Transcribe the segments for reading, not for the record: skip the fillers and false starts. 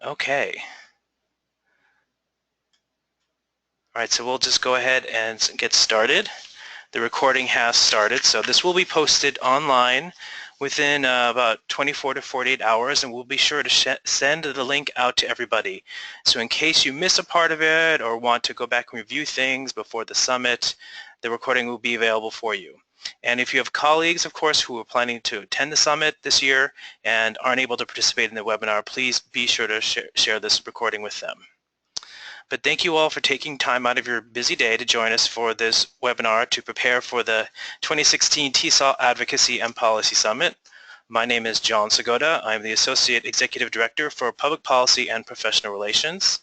Okay. All right, so we'll just go ahead and get started. The recording has started, so this will be posted online within about 24 to 48 hours, and we'll be sure to send the link out to everybody. So in case you miss a part of it or want to go back and review things before the summit, the recording will be available for you. And if you have colleagues, of course, who are planning to attend the summit this year and aren't able to participate in the webinar, please be sure to share this recording with them. But thank you all for taking time out of your busy day to join us for this webinar to prepare for the 2016 TESOL Advocacy and Policy Summit. My name is John Sagoda. I'm the Associate Executive Director for Public Policy and Professional Relations.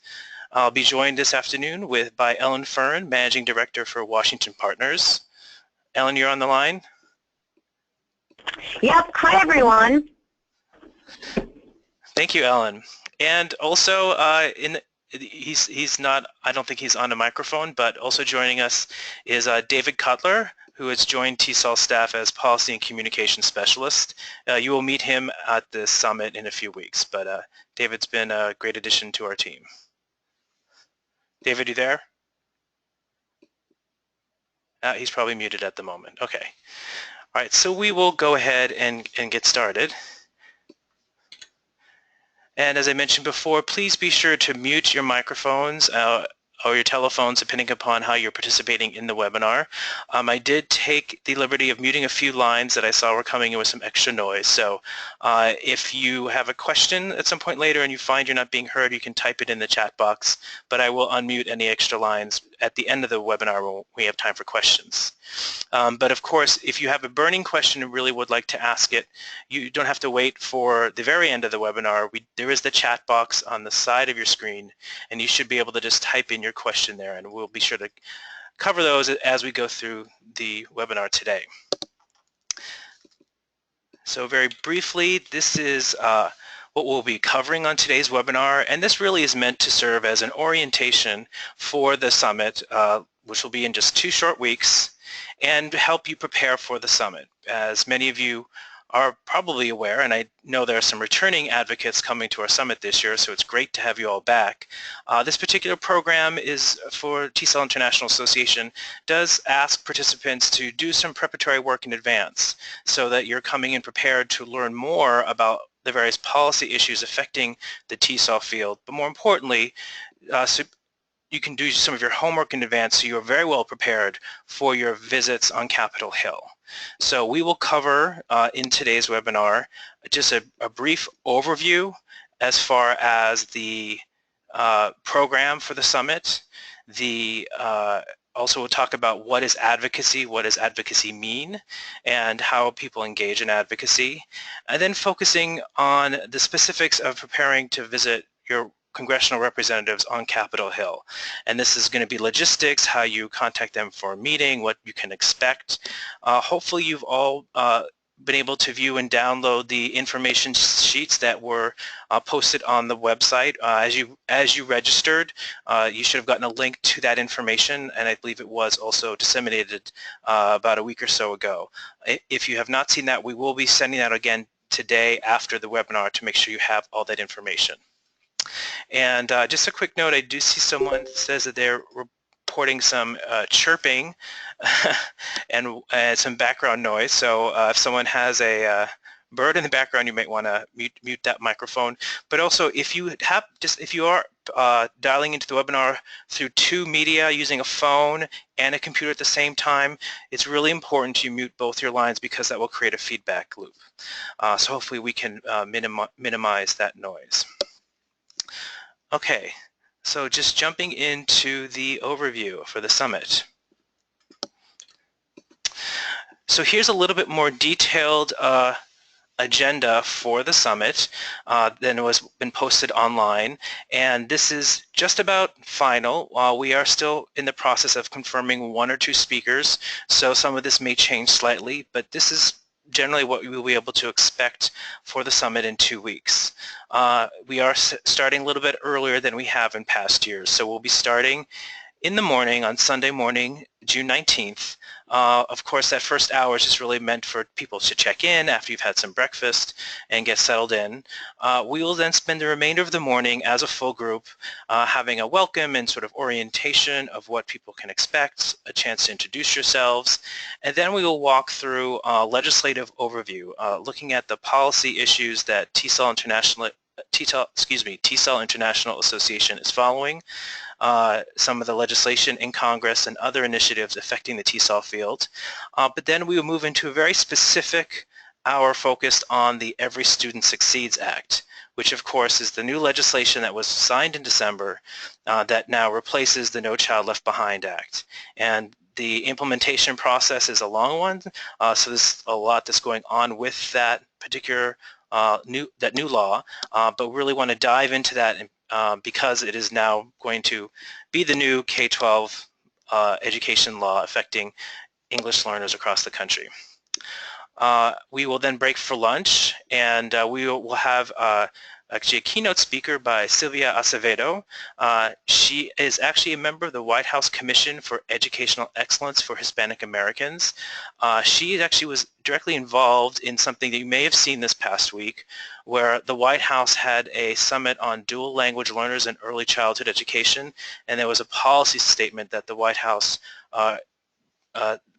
I'll be joined this afternoon by Ellen Fern, Managing Director for Washington Partners. Ellen, you're on the line? Yep. Hi, everyone. Thank you, Ellen. And also, he's not, I don't think he's on a microphone, but also joining us is David Cutler, who has joined TESOL staff as Policy and Communication Specialist. You will meet him at the summit in a few weeks, but David's been a great addition to our team. David, you there? He's probably muted at the moment. Okay. All right, so we will go ahead and get started. And as I mentioned before, please be sure to mute your microphones or your telephones depending upon how you're participating in the webinar. I did take the liberty of muting a few lines that I saw were coming in with some extra noise. So if you have a question at some point later and you find you're not being heard, you can type it in the chat box, but I will unmute any extra lines at the end of the webinar when we have time for questions. But of course, if you have a burning question and really would like to ask it, you don't have to wait for the very end of the webinar. There is the chat box on the side of your screen, and you should be able to just type in your question there, and we'll be sure to cover those as we go through the webinar today. So very briefly, this is what we'll be covering on today's webinar, and this really is meant to serve as an orientation for the summit, which will be in just 2 short weeks, and help you prepare for the summit. As many of you are probably aware, and I know there are some returning advocates coming to our summit this year, so it's great to have you all back. This particular program is for TESOL International Association, does ask participants to do some preparatory work in advance so that you're coming in prepared to learn more about the various policy issues affecting the TESOL field, but more importantly, so you can do some of your homework in advance so you're very well prepared for your visits on Capitol Hill. So we will cover in today's webinar just a brief overview as far as the program for the summit. Also we'll talk about what is advocacy mean, and how people engage in advocacy, and then focusing on the specifics of preparing to visit your congressional representatives on Capitol Hill. And this is going to be logistics, how you contact them for a meeting, what you can expect. Hopefully you've all been able to view and download the information sheets that were posted on the website. As you registered, you should have gotten a link to that information, and I believe it was also disseminated about a week or so ago. If you have not seen that, we will be sending that again today after the webinar to make sure you have all that information. And just a quick note, I do see someone says that they're reporting some chirping and some background noise. So if someone has a bird in the background, you might want to mute that microphone. But also, if you are dialing into the webinar through 2 media using a phone and a computer at the same time, it's really important you mute both your lines because that will create a feedback loop. So hopefully we can minimize that noise. Okay, so just jumping into the overview for the summit. So here's a little bit more detailed agenda for the summit than was been posted online, and this is just about final. We are still in the process of confirming 1 or 2 speakers, so some of this may change slightly, but this is generally what we will be able to expect for the summit in 2 weeks. We are starting a little bit earlier than we have in past years, so we'll be starting in the morning on Sunday morning, June 19th, Of course, that first hour is just really meant for people to check in after you've had some breakfast and get settled in. We will then spend the remainder of the morning as a full group having a welcome and sort of orientation of what people can expect, a chance to introduce yourselves, and then we will walk through a legislative overview, looking at the policy issues that TESOL International Association is following, some of the legislation in Congress and other initiatives affecting the TESOL field. But then we will move into a very specific hour focused on the Every Student Succeeds Act, which of course is the new legislation that was signed in December that now replaces the No Child Left Behind Act. And the implementation process is a long one, so there's a lot that's going on with that particular new law, but we really want to dive into that because it is now going to be the new K-12 education law affecting English learners across the country. We will then break for lunch, and we will have actually a keynote speaker by Silvia Acevedo. She is actually a member of the White House Commission for Educational Excellence for Hispanic Americans. She actually was directly involved in something that you may have seen this past week, where the White House had a summit on dual language learners in early childhood education, and there was a policy statement that the White House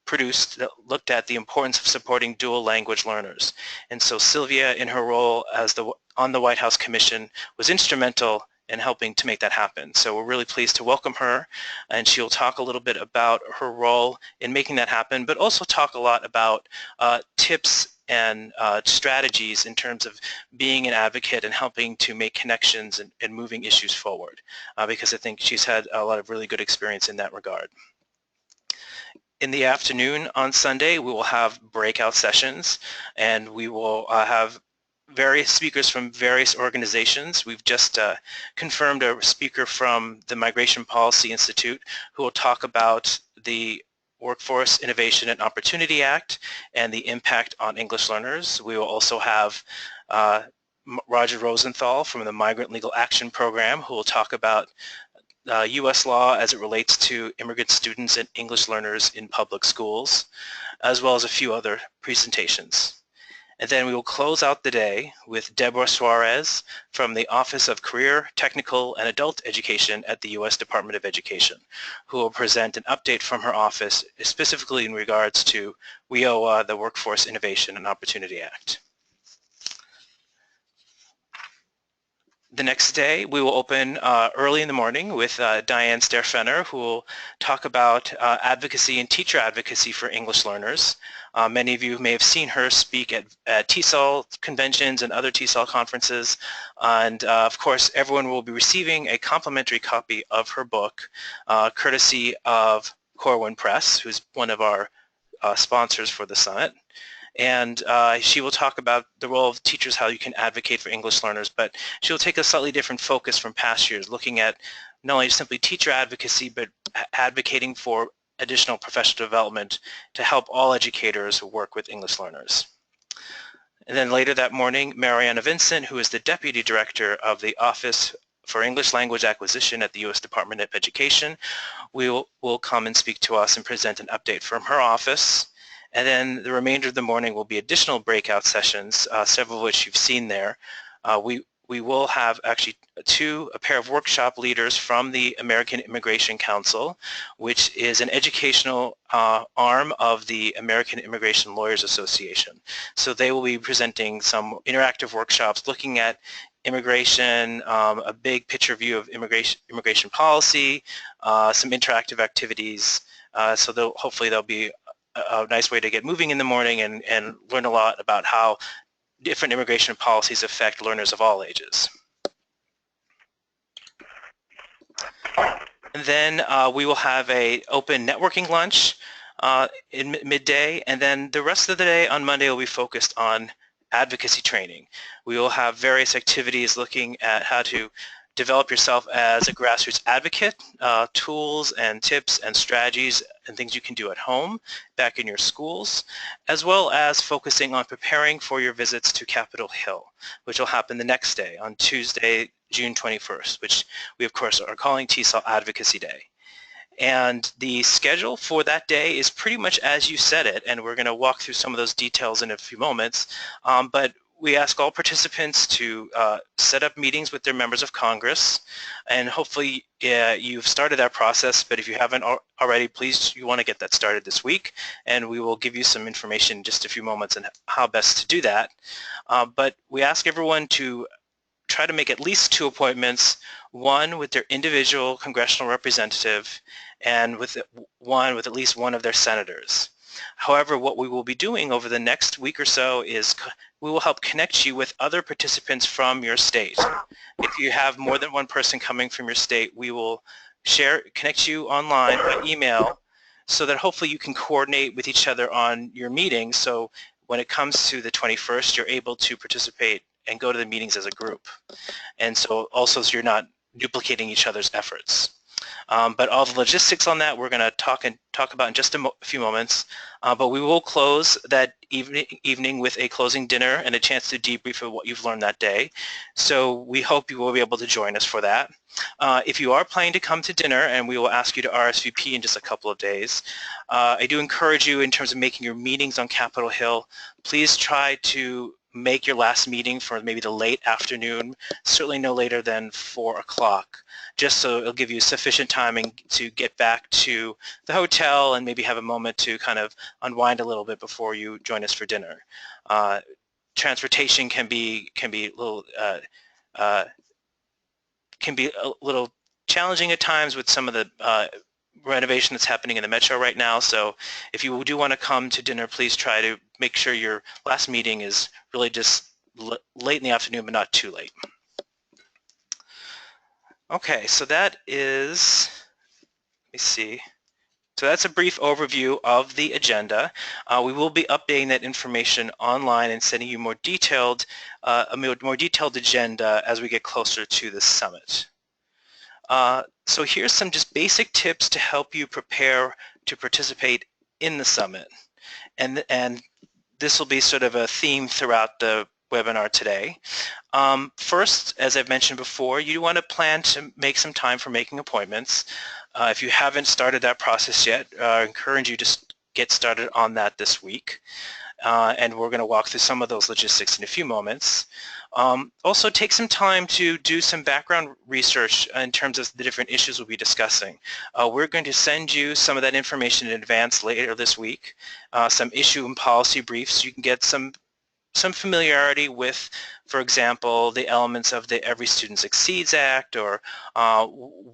produced that looked at the importance of supporting dual language learners. And so Sylvia, in her role as on the White House Commission, was instrumental in helping to make that happen. So we're really pleased to welcome her, and she'll talk a little bit about her role in making that happen, but also talk a lot about tips and strategies in terms of being an advocate and helping to make connections and moving issues forward, because I think she's had a lot of really good experience in that regard. In the afternoon on Sunday, we will have breakout sessions, and we will have various speakers from various organizations. We've just confirmed a speaker from the Migration Policy Institute who will talk about the Workforce Innovation and Opportunity Act and the impact on English learners. We will also have Roger Rosenthal from the Migrant Legal Action Program who will talk about U.S. law as it relates to immigrant students and English learners in public schools, as well as a few other presentations. And then we will close out the day with Deborah Suarez from the Office of Career, Technical, and Adult Education at the U.S. Department of Education, who will present an update from her office specifically in regards to WIOA, the Workforce Innovation and Opportunity Act. The next day, we will open early in the morning with Diane Sterfener, who will talk about advocacy and teacher advocacy for English learners. Many of you may have seen her speak at TESOL conventions and other TESOL conferences. And of course, everyone will be receiving a complimentary copy of her book, courtesy of Corwin Press, who's one of our sponsors for the summit. And she will talk about the role of teachers, how you can advocate for English learners, but she'll take a slightly different focus from past years, looking at not only simply teacher advocacy, but advocating for additional professional development to help all educators who work with English learners. And then later that morning, Mariana Vincent, who is the Deputy Director of the Office for English Language Acquisition at the U.S. Department of Education, will come and speak to us and present an update from her office. And then the remainder of the morning will be additional breakout sessions, several of which you've seen there. We will have actually a pair of workshop leaders from the American Immigration Council, which is an educational arm of the American Immigration Lawyers Association. So they will be presenting some interactive workshops looking at immigration, a big picture view of immigration policy, some interactive activities. So hopefully there'll be a nice way to get moving in the morning and learn a lot about how different immigration policies affect learners of all ages. And then we will have an open networking lunch in midday, and then the rest of the day on Monday will be focused on advocacy training. We will have various activities looking at how to develop yourself as a grassroots advocate, tools and tips and strategies and things you can do at home, back in your schools, as well as focusing on preparing for your visits to Capitol Hill, which will happen the next day on Tuesday, June 21st, which we of course are calling TESOL Advocacy Day. And the schedule for that day is pretty much as you said it, and we're going to walk through some of those details in a few moments. But we ask all participants to set up meetings with their members of Congress, and hopefully you've started that process, but if you haven't already, please, you want to get that started this week, and we will give you some information in just a few moments on how best to do that. But we ask everyone to try to make at least 2 appointments, one with their individual congressional representative and one with at least one of their senators. However, what we will be doing over the next week or so is we will help connect you with other participants from your state. If you have more than one person coming from your state, we will connect you online by email so that hopefully you can coordinate with each other on your meetings. So when it comes to the 21st, you're able to participate and go to the meetings as a group. And so also so you're not duplicating each other's efforts. But all the logistics on that we're going to talk about in just a few moments. But we will close that evening with a closing dinner and a chance to debrief of what you've learned that day. So we hope you will be able to join us for that. If you are planning to come to dinner, and we will ask you to RSVP in just a couple of days, I do encourage you in terms of making your meetings on Capitol Hill, please try to make your last meeting for maybe the late afternoon, certainly no later than 4 o'clock, just so it'll give you sufficient timing to get back to the hotel and maybe have a moment to kind of unwind a little bit before you join us for dinner. Transportation can be a little challenging at times with some of the renovation that's happening in the metro right now. So if you do want to come to dinner, please try to make sure your last meeting is really just late in the afternoon, but not too late. Okay, so that is, let me see. So that's a brief overview of the agenda. We will be updating that information online and sending you a more detailed agenda as we get closer to the summit. So here's some just basic tips to help you prepare to participate in the summit. And this will be sort of a theme throughout the webinar today. First, as I've mentioned before, you want to plan to make some time for making appointments. If you haven't started that process yet, I encourage you to get started on that this week. And we're going to walk through some of those logistics in a few moments. Also, take some time to do some background research in terms of the different issues we'll be discussing. We're going to send you some of that information in advance later this week, some issue and policy briefs. So you can get some familiarity with, for example, the elements of the Every Student Succeeds Act, or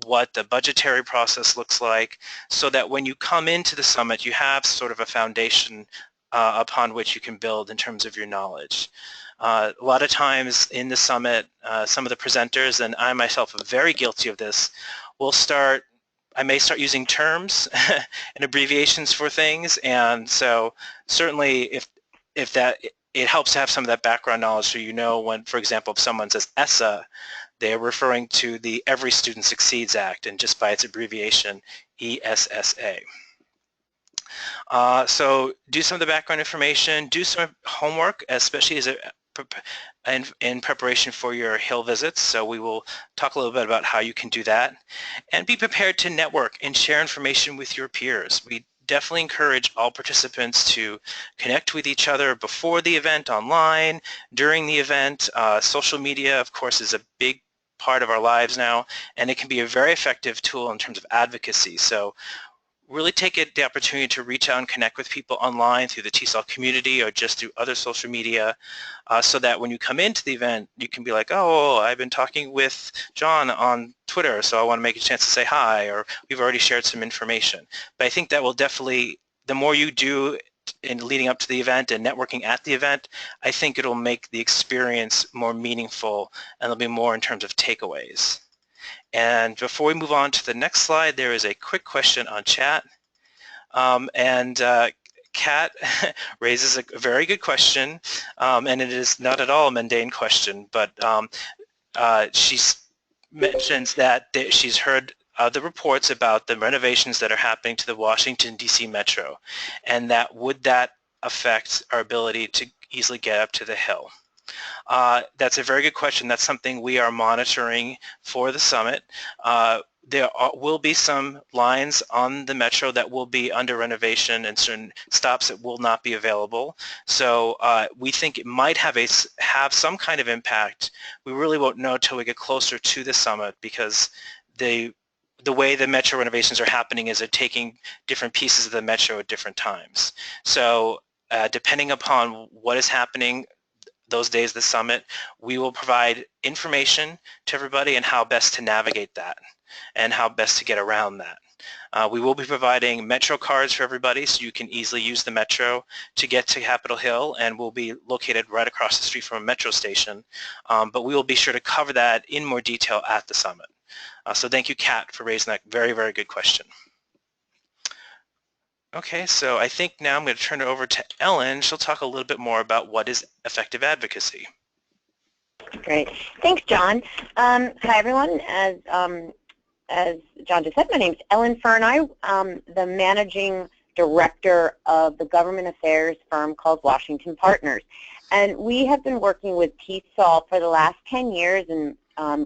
what the budgetary process looks like, so that when you come into the summit, you have sort of a foundation upon which you can build in terms of your knowledge. A lot of times in the summit, some of the presenters, and I myself am very guilty of this, I may start using terms and abbreviations for things, and so certainly if that, it helps to have some of that background knowledge so you know when, for example, if someone says ESSA, they're referring to the Every Student Succeeds Act, and just by its abbreviation, ESSA. So do some of the background information, do some homework, especially in preparation for your Hill visits. So we will talk a little bit about how you can do that. And be prepared to network and share information with your peers. We definitely encourage all participants to connect with each other before the event, online, during the event. Social media, of course, is a big part of our lives now, and it can be a very effective tool in terms of advocacy. So really take the opportunity to reach out and connect with people online through the TESOL community or just through other social media, so that when you come into the event, you can be like, oh, I've been talking with John on Twitter, so I want to make a chance to say hi, or we've already shared some information. But I think that will definitely, the more you do in leading up to the event and networking at the event, I think it'll make the experience more meaningful, and there'll be more in terms of takeaways. And before we move on to the next slide, there is a quick question on chat. Kat raises a very good question, and it is not at all a mundane question, but she mentions that she's heard the reports about the renovations that are happening to the Washington, D.C. Metro, and that would that affect our ability to easily get up to the Hill? That's a very good question. That's something we are monitoring for the summit. will be some lines on the Metro that will be under renovation and certain stops that will not be available. So we think it might have some kind of impact. We really won't know until we get closer to the summit, because the way the Metro renovations are happening is they're taking different pieces of the Metro at different times. So depending upon what is happening those days of the summit, we will provide information to everybody on how best to navigate that and how best to get around that. We will be providing Metro cards for everybody, so you can easily use the Metro to get to Capitol Hill, and we'll be located right across the street from a Metro station. But we will be sure to cover that in more detail at the summit. So thank you, Kat, for raising that very, very good question. Okay, so I think now I'm going to turn it over to Ellen. She'll talk a little bit more about what is effective advocacy. Great. Thanks, John. Hi, everyone. As John just said, my name is Ellen Fern. I'm the managing director of the government affairs firm called Washington Partners. And we have been working with TESOL for the last 10 years and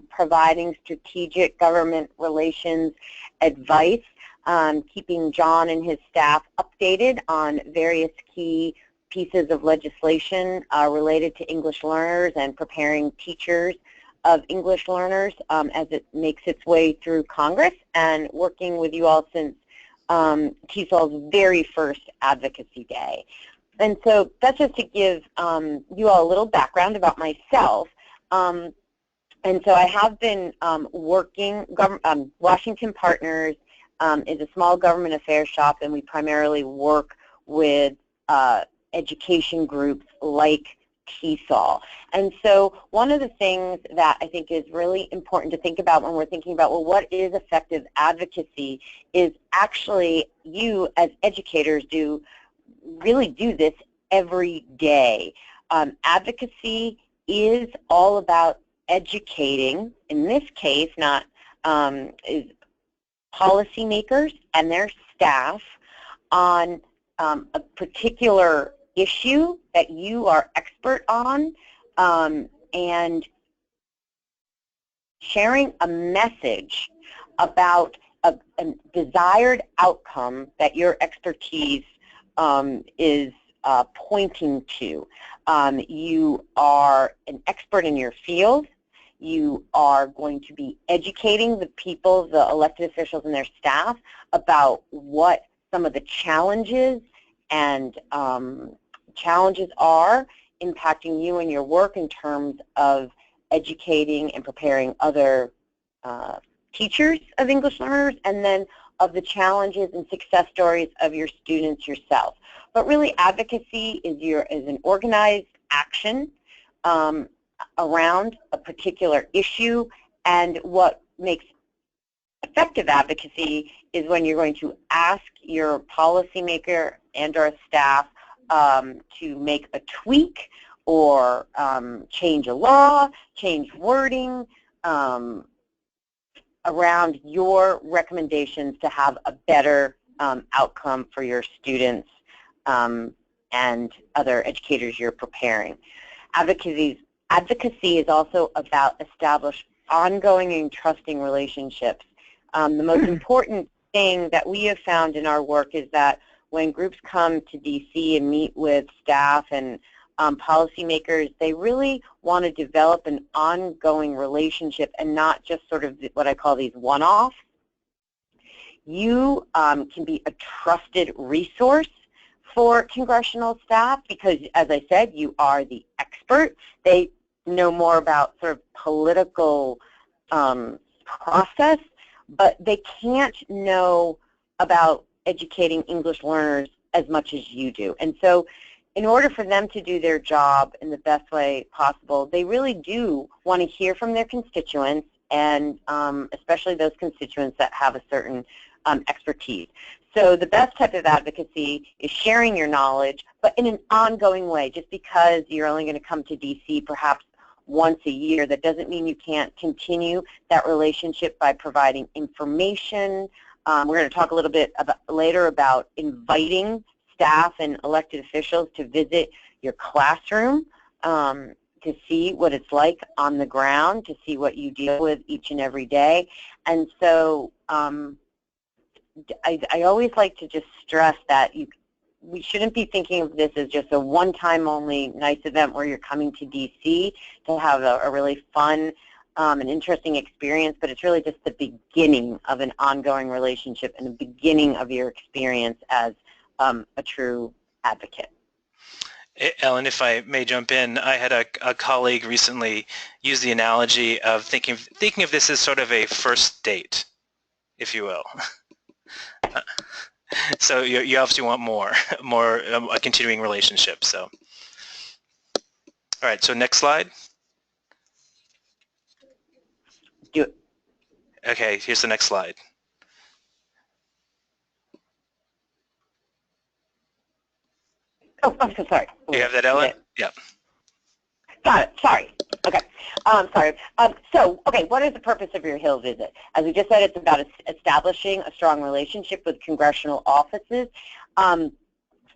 providing strategic government relations advice, keeping John and his staff updated on various key pieces of legislation related to English learners and preparing teachers of English learners as it makes its way through Congress, and working with you all since TESOL's very first Advocacy Day. And so that's just to give you all a little background about myself. And so I have been working, Washington Partners is a small government affairs shop, and we primarily work with education groups like TESOL. And so one of the things that I think is really important to think about when we're thinking about, well, what is effective advocacy, is actually you as educators really do this every day. Advocacy is all about educating, in this case, not is policymakers and their staff on a particular issue that you are expert on, and sharing a message about a desired outcome that your expertise is pointing to. You are an expert in your field. You are going to be educating the people, the elected officials and their staff, about what some of the challenges and challenges are impacting you and your work in terms of educating and preparing other teachers of English learners, and then of the challenges and success stories of your students yourself. But really, advocacy is an organized action around a particular issue, and what makes effective advocacy is when you're going to ask your policymaker and or staff to make a tweak or change a law, change wording around your recommendations to have a better outcome for your students and other educators you're preparing. Advocacy is also about establishing ongoing and trusting relationships. The most important thing that we have found in our work is that when groups come to DC and meet with staff and policymakers, they really want to develop an ongoing relationship and not just sort of what I call these one-offs. You can be a trusted resource for congressional staff because, as I said, you are the expert. They know more about sort of political process, but they can't know about educating English learners as much as you do. And so in order for them to do their job in the best way possible, they really do want to hear from their constituents, and especially those constituents that have a certain expertise. So the best type of advocacy is sharing your knowledge, but in an ongoing way. Just because you're only going to come to DC perhaps once a year, that doesn't mean you can't continue that relationship by providing information. We're going to talk a little bit later about inviting staff and elected officials to visit your classroom to see what it's like on the ground, to see what you deal with each and every day. And so I always like to just stress that we shouldn't be thinking of this as just a one-time only nice event where you're coming to DC to have a really fun and interesting experience, but it's really just the beginning of an ongoing relationship and the beginning of your experience as a true advocate. Ellen, if I may jump in, I had a colleague recently use the analogy of thinking of this as sort of a first date, if you will. So you obviously want more a continuing relationship. So, all right. So next slide. Do it. Okay. Here's the next slide. Oh, I'm so sorry. You have that, Ellen? Yeah. Got it. Sorry. Okay. Sorry. Okay, what is the purpose of your Hill visit? As we just said, it's about establishing a strong relationship with congressional offices. And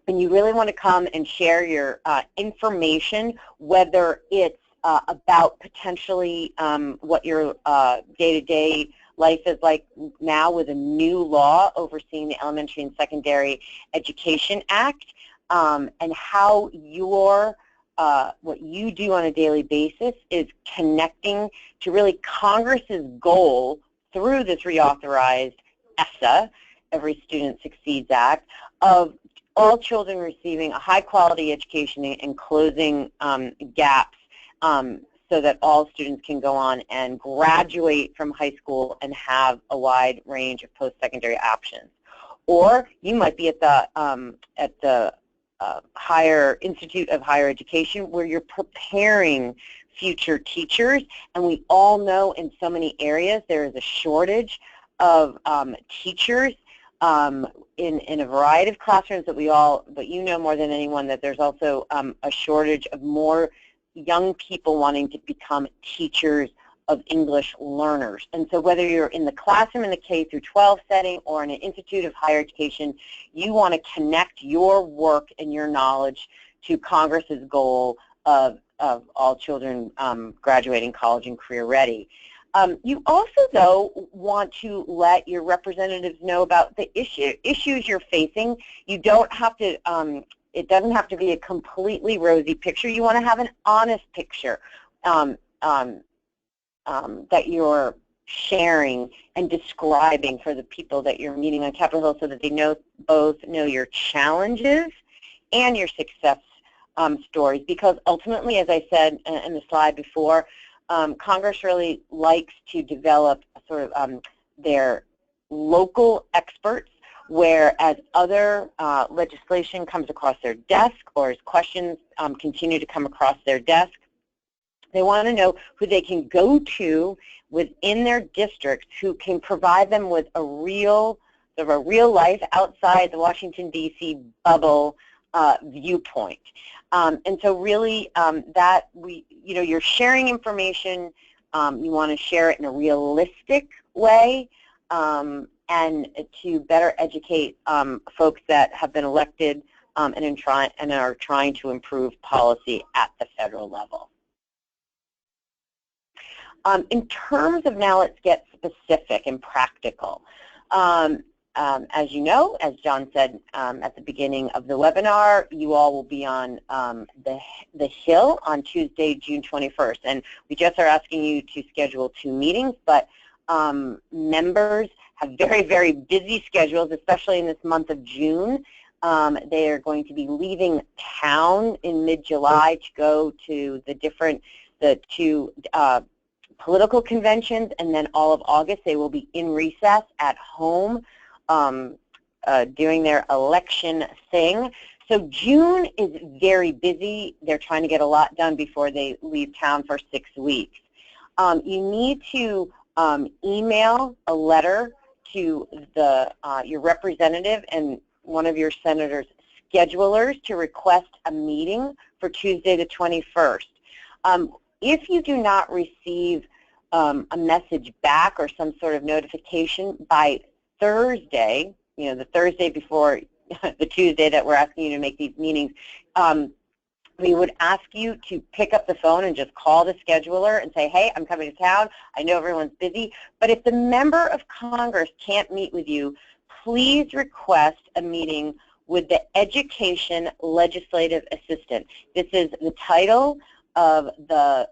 you really want to come and share your information, whether it's about potentially what your day-to-day life is like now with a new law overseeing the Elementary and Secondary Education Act, and how what you do on a daily basis is connecting to really Congress's goal through this reauthorized ESSA, Every Student Succeeds Act, of all children receiving a high-quality education and closing gaps so that all students can go on and graduate from high school and have a wide range of post-secondary options. Or you might be at the Higher Institute of Higher Education, where you're preparing future teachers, and we all know in so many areas there is a shortage of teachers in a variety of classrooms but you know more than anyone that there's also a shortage of more young people wanting to become teachers of English learners. And so whether you're in the classroom in the K through 12 setting or in an institute of higher education, you want to connect your work and your knowledge to Congress's goal of all children graduating college and career ready. You also, though, want to let your representatives know about the issues you're facing. You don't have to, it doesn't have to be a completely rosy picture. You want to have an honest picture that you're sharing and describing for the people that you're meeting on Capitol Hill, so that they both know your challenges and your success stories. Because ultimately, as I said in the slide before, Congress really likes to develop sort of their local experts, whereas other legislation comes across their desk, or as questions continue to come across their desk, they want to know who they can go to within their districts who can provide them with a real life outside the Washington, D.C. bubble viewpoint. And so really you're sharing information, you want to share it in a realistic way, and to better educate folks that have been elected and are trying to improve policy at the federal level. In terms of, now let's get specific and practical. As you know, as John said at the beginning of the webinar, you all will be on the Hill on Tuesday, June 21st. And we just are asking you to schedule 2 meetings, but members have very, very busy schedules, especially in this month of June. They are going to be leaving town in mid-July to go to the 2 political conventions, and then all of August they will be in recess at home doing their election thing. So June is very busy. They're trying to get a lot done before they leave town for 6 weeks. You need to email a letter to your representative and one of your senator's schedulers to request a meeting for Tuesday the 21st. If you do not receive a message back or some sort of notification by Thursday, the Thursday before the Tuesday that we're asking you to make these meetings, we would ask you to pick up the phone and just call the scheduler and say, hey, I'm coming to town. I know everyone's busy. But if the member of Congress can't meet with you, please request a meeting with the Education Legislative Assistant. This is the title of the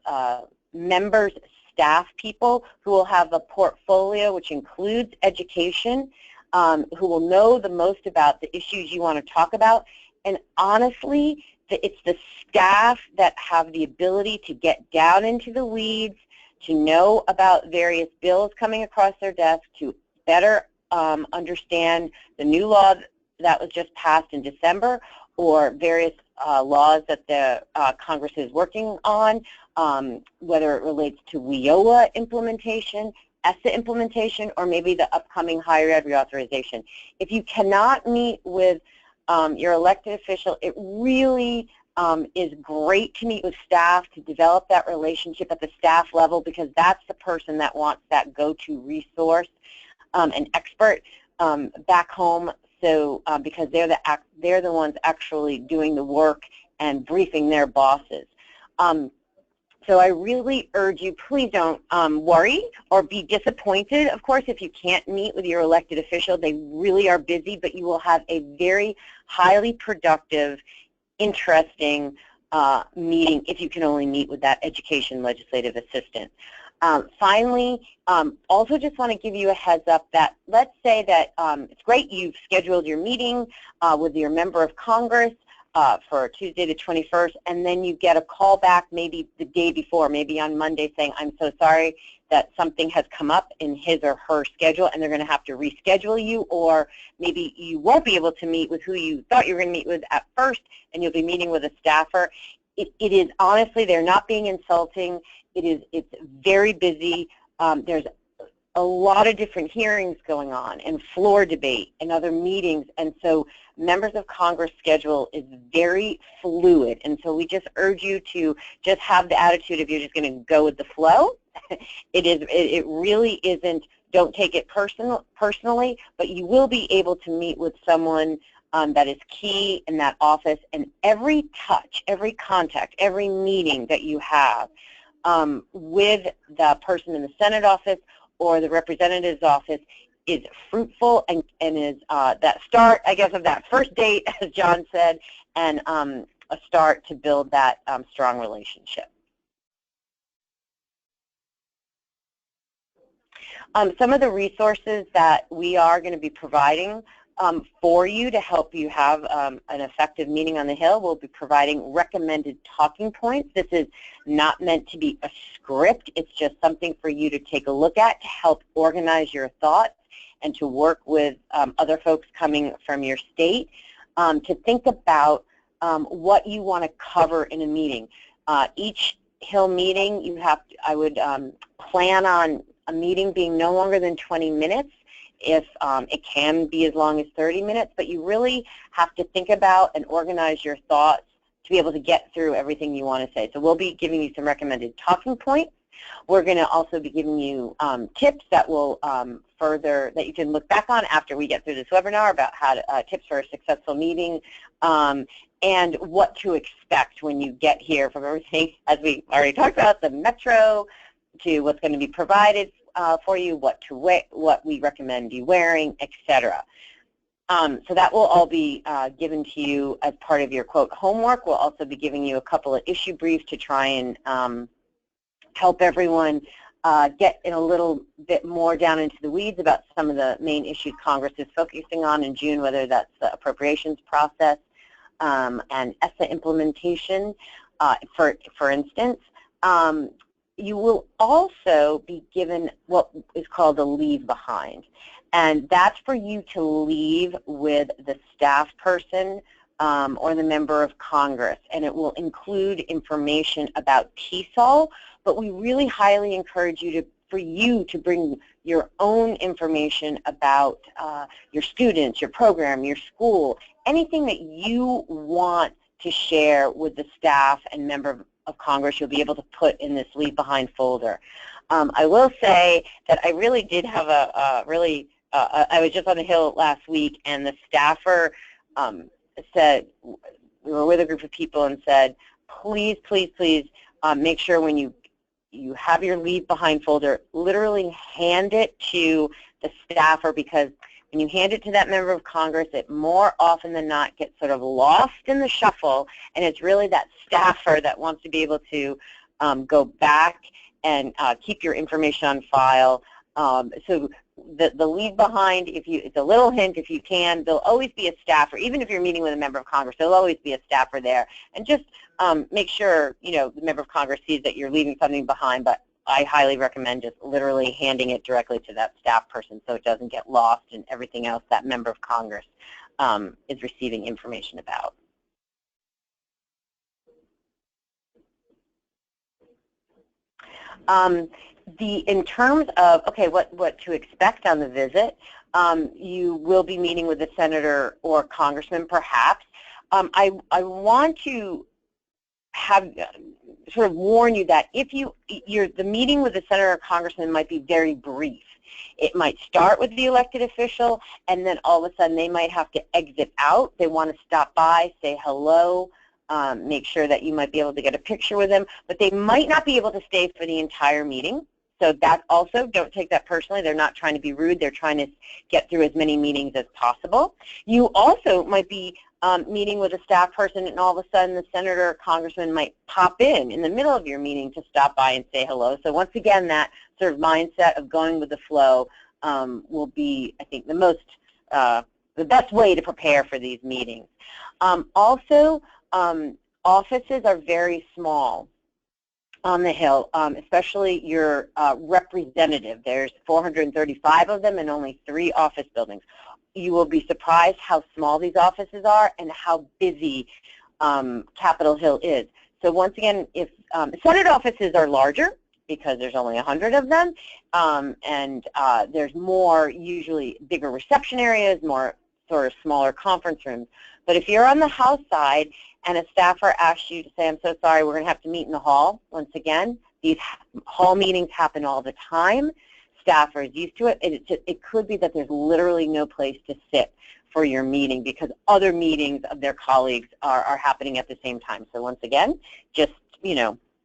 members' staff people who will have a portfolio which includes education, who will know the most about the issues you want to talk about. And honestly, it's the staff that have the ability to get down into the weeds, to know about various bills coming across their desk, to better understand the new law that was just passed in December, or various laws that the Congress is working on, whether it relates to WIOA implementation, ESSA implementation, or maybe the upcoming higher ed reauthorization. If you cannot meet with your elected official, it really is great to meet with staff, to develop that relationship at the staff level, because that's the person that wants that go-to resource, an expert back home. So because they're the ones actually doing the work and briefing their bosses. So I really urge you, please don't worry or be disappointed, of course, if you can't meet with your elected official. They really are busy, but you will have a very highly productive, interesting meeting if you can only meet with that Education Legislative Assistant. Finally, also just want to give you a heads up that, let's say that it's great you've scheduled your meeting with your member of Congress for Tuesday the 21st, and then you get a call back maybe the day before, maybe on Monday, saying, I'm so sorry that something has come up in his or her schedule and they're going to have to reschedule you, or maybe you won't be able to meet with who you thought you were going to meet with at first and you'll be meeting with a staffer. It is honestly, they're not being insulting. It's very busy. There's a lot of different hearings going on and floor debate and other meetings, and so members of Congress' schedule is very fluid, and so we just urge you to just have the attitude of you're just going to go with the flow. It really isn't, don't take it personally, but you will be able to meet with someone that is key in that office, and every touch, every contact, every meeting that you have with the person in the Senate office or the representative's office is fruitful and is that start, I guess, of that first date, as John said, and a start to build that strong relationship. Some of the resources that we are going to be providing for you to help you have an effective meeting on the Hill, we'll be providing recommended talking points. This is not meant to be a script. It's just something for you to take a look at to help organize your thoughts and to work with other folks coming from your state to think about what you want to cover in a meeting. Each Hill meeting, you have to, I would plan on a meeting being no longer than 20 minutes. If it can be as long as 30 minutes, but you really have to think about and organize your thoughts to be able to get through everything you want to say. So we'll be giving you some recommended talking points. We're going to also be giving you tips that will further, that you can look back on after we get through this webinar about how to, tips for a successful meeting and what to expect when you get here, from everything, as we already talked about, the metro to what's going to be provided for you, what we recommend you wearing, etc. So that will all be given to you as part of your, quote, homework. We'll also be giving you a couple of issue briefs to try and help everyone get in a little bit more down into the weeds about some of the main issues Congress is focusing on in June, whether that's the appropriations process and ESSA implementation, for instance. You will also be given what is called a leave behind, and that's for you to leave with the staff person or the member of Congress, and it will include information about TESOL, but we really highly encourage you for you to bring your own information about your students, your program, your school, anything that you want to share with the staff and member of Congress. You'll be able to put in this leave behind folder. I will say that I really did have I was just on the Hill last week, and the staffer said, we were with a group of people and said, please, please, please make sure when you have your leave behind folder, literally hand it to the staffer, because when you hand it to that member of Congress, it more often than not gets sort of lost in the shuffle, and it's really that staffer that wants to be able to go back and keep your information on file. So the leave behind, it's a little hint, if you can, there'll always be a staffer, even if you're meeting with a member of Congress, there'll always be a staffer there. And just make sure, the member of Congress sees that you're leaving something behind, but I highly recommend just literally handing it directly to that staff person so it doesn't get lost in everything else that member of Congress is receiving information about. In terms of, okay, what to expect on the visit, you will be meeting with a senator or congressman, perhaps. I want to have sort of warn you that if the meeting with the senator or congressman might be very brief. It might start with the elected official, and then all of a sudden they might have to exit out. They want to stop by, say hello, make sure that you might be able to get a picture with them, but they might not be able to stay for the entire meeting. So that also, don't take that personally. They're not trying to be rude. They're trying to get through as many meetings as possible. You also might be meeting with a staff person, and all of a sudden the senator or congressman might pop in the middle of your meeting to stop by and say hello. So once again, that sort of mindset of going with the flow will be, I think, the best way to prepare for these meetings. Also, offices are very small on the Hill, especially your representative. There's 435 of them and only 3 office buildings. You will be surprised how small these offices are and how busy Capitol Hill is. So once again, if Senate offices are larger because there's only 100 of them, and there's more, usually bigger reception areas, more sort of smaller conference rooms. But if you're on the House side and a staffer asks you to say, I'm so sorry, we're going to have to meet in the hall, once again, these hall meetings happen all the time. Staff are used to it. It could be that there's literally no place to sit for your meeting because other meetings of their colleagues are happening at the same time. So once again, just,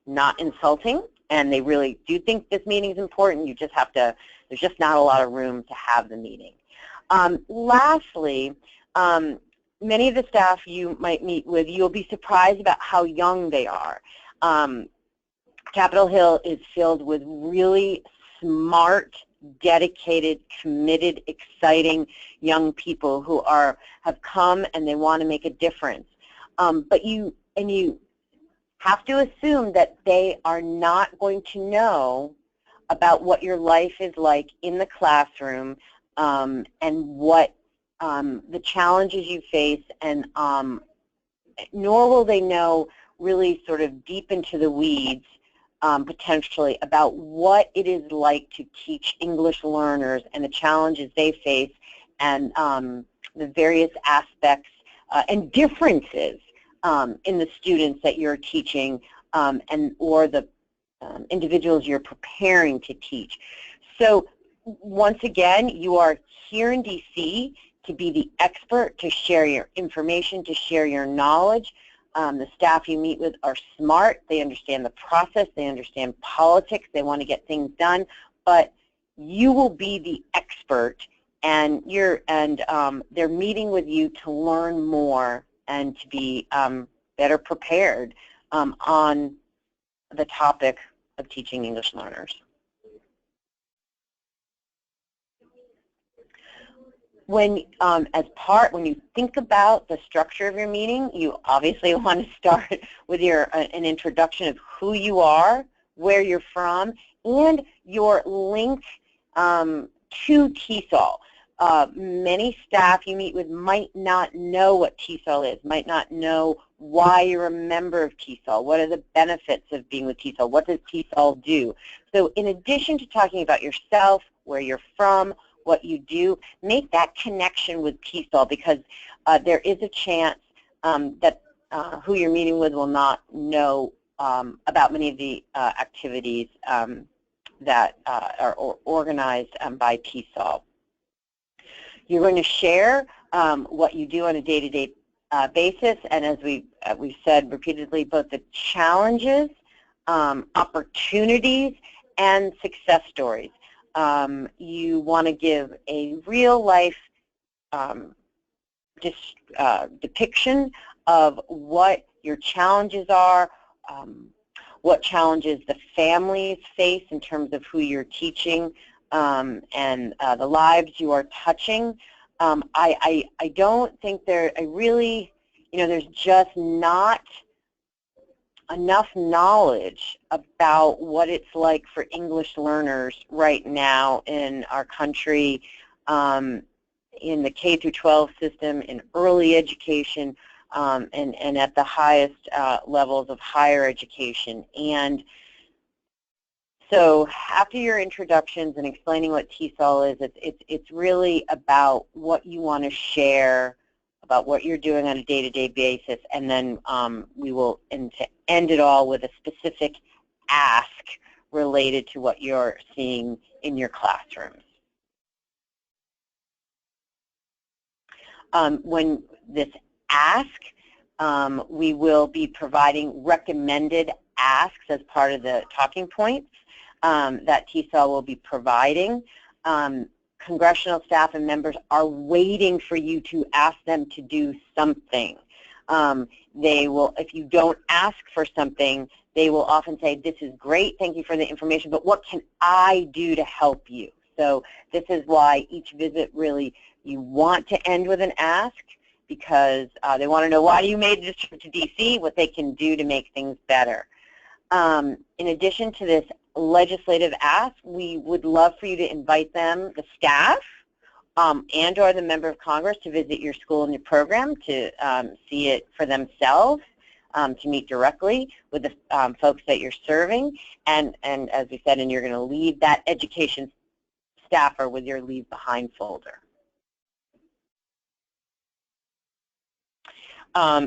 not insulting, and they really do think this meeting is important. You just have to, there's just not a lot of room to have the meeting. Lastly, many of the staff you might meet with, you'll be surprised about how young they are. Capitol Hill is filled with really smart, dedicated, committed, exciting young people who have come and they want to make a difference. But you have to assume that they are not going to know about what your life is like in the classroom and what the challenges you face, and nor will they know really sort of deep into the weeds potentially about what it is like to teach English learners and the challenges they face and the various aspects and differences in the students that you're teaching or the individuals you're preparing to teach. So once again, you are here in DC to be the expert, to share your information, to share your knowledge. The staff you meet with are smart. They understand the process. They understand politics. They want to get things done. But you will be the expert, and they're meeting with you to learn more and to be better prepared on the topic of teaching English learners. When you think about the structure of your meeting, you obviously want to start with an introduction of who you are, where you're from, and your link to TESOL. Many staff you meet with might not know what TESOL is, might not know why you're a member of TESOL, what are the benefits of being with TESOL, what does TESOL do. So in addition to talking about yourself, where you're from, what you do, make that connection with TESOL, because there is a chance that who you're meeting with will not know about many of the activities that are organized by TESOL. You're going to share what you do on a day-to-day basis, and as we said repeatedly, both the challenges, opportunities, and success stories. You want to give a real-life depiction of what your challenges are, what challenges the families face in terms of who you're teaching, and the lives you are touching. I don't think there's just not enough knowledge about what it's like for English learners right now in our country, in the K through 12 system, in early education, and at the highest levels of higher education. And so after your introductions and explaining what TESOL is, it's really about what you want to share, about what you're doing on a day-to-day basis, and then we will end it all with a specific ask related to what you're seeing in your classrooms. When this ask, we will be providing recommended asks as part of the talking points that TESOL will be providing. Congressional staff and members are waiting for you to ask them to do something. They will, if you don't ask for something, they will often say, this is great, thank you for the information, but what can I do to help you? So this is why each visit really, you want to end with an ask, because they want to know why you made this trip to DC, what they can do to make things better. In addition to this legislative ask, we would love for you to invite them, the staff, and or the member of Congress, to visit your school and your program, to see it for themselves, to meet directly with the folks that you're serving, and as we said, and you're going to leave that education staffer with your Leave Behind folder.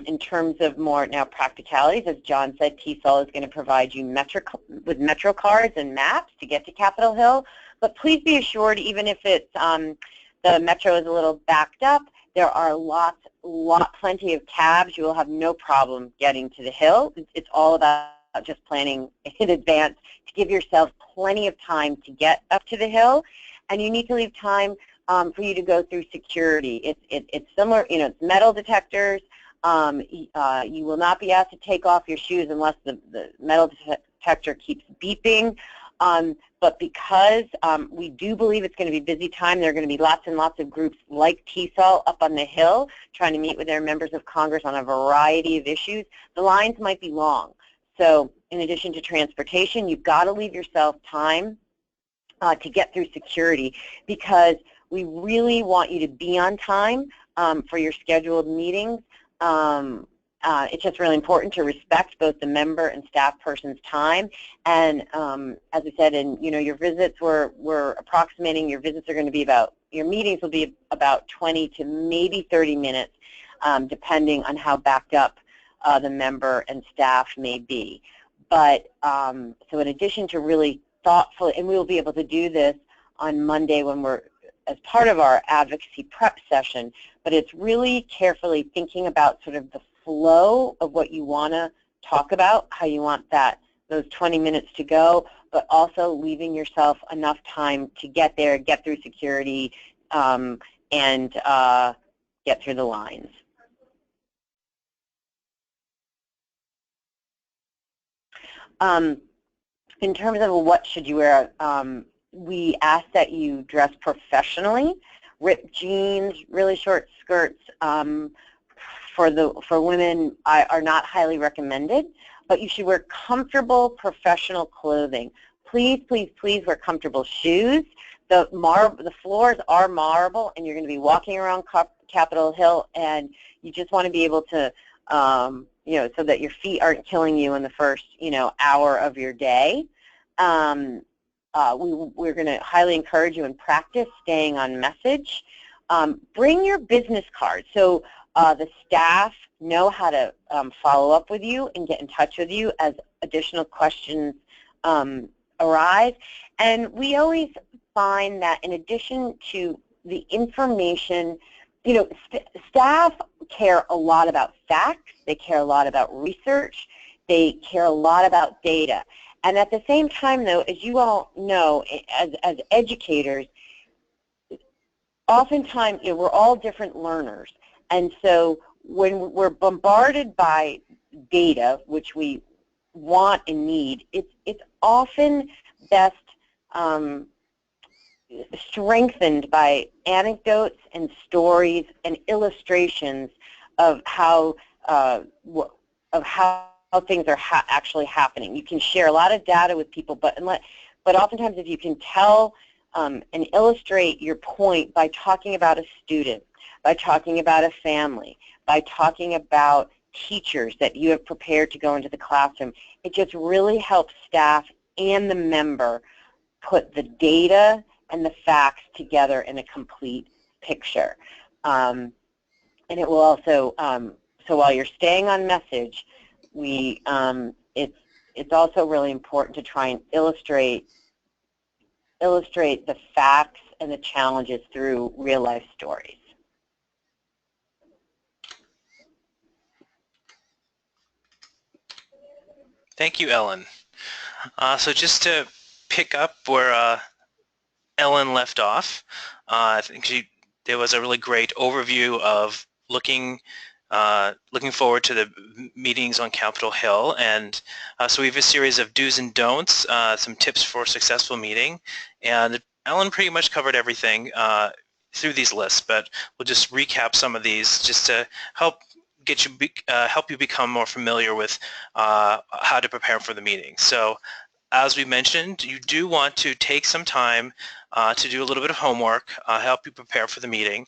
In terms of more now practicalities, as John said, TESOL is going to provide you with Metro cards and maps to get to Capitol Hill. But please be assured, even if it's the Metro is a little backed up, there are plenty of cabs. You will have no problem getting to the Hill. It's all about just planning in advance to give yourself plenty of time to get up to the Hill, and you need to leave time for you to go through security. It's similar, it's metal detectors. You will not be asked to take off your shoes unless the metal detector keeps beeping. But because we do believe it's going to be busy time, there are going to be lots and lots of groups like TESOL up on the Hill trying to meet with their members of Congress on a variety of issues. The lines might be long. So in addition to transportation, you've got to leave yourself time to get through security, because we really want you to be on time for your scheduled meetings. It's just really important to respect both the member and staff person's time. And as I said, your visits, we're approximating your visits are going to be your meetings will be about 20 to maybe 30 minutes, depending on how backed up the member and staff may be. But so in addition to really thoughtful, and we will be able to do this on Monday when we're as part of our advocacy prep session, but it's really carefully thinking about sort of the flow of what you want to talk about, how you want those 20 minutes to go, but also leaving yourself enough time to get there, get through security, and get through the lines. In terms of what should you wear, we ask that you dress professionally. Ripped jeans, really short skirts for women are not highly recommended, but you should wear comfortable professional clothing. Please, please, please wear comfortable shoes. The floors are marble, and you're going to be walking around Capitol Hill, and you just want to be able to, so that your feet aren't killing you in the first, hour of your day. We're going to highly encourage you in practice staying on message. Bring your business card. So the staff know how to follow up with you and get in touch with you as additional questions arise. And we always find that in addition to the information staff care a lot about facts, they care a lot about research, they care a lot about data. And at the same time, though, as you all know, as educators, oftentimes we're all different learners. And so when we're bombarded by data, which we want and need, it's often best strengthened by anecdotes and stories and illustrations of how things are actually happening. You can share a lot of data with people, but oftentimes if you can tell and illustrate your point by talking about a student, by talking about a family, by talking about teachers that you have prepared to go into the classroom, it just really helps staff and the member put the data and the facts together in a complete picture. And it will also, so while you're staying on message, it's also really important to try and illustrate the facts and the challenges through real life stories. Thank you, Ellen. So just to pick up where Ellen left off, I think there was a really great overview of looking forward to the meetings on Capitol Hill, and so we have a series of do's and don'ts, some tips for a successful meeting, and Ellen pretty much covered everything through these lists, but we'll just recap some of these just to help help you become more familiar with how to prepare for the meeting. So as we mentioned, you do want to take some time to do a little bit of homework, help you prepare for the meeting.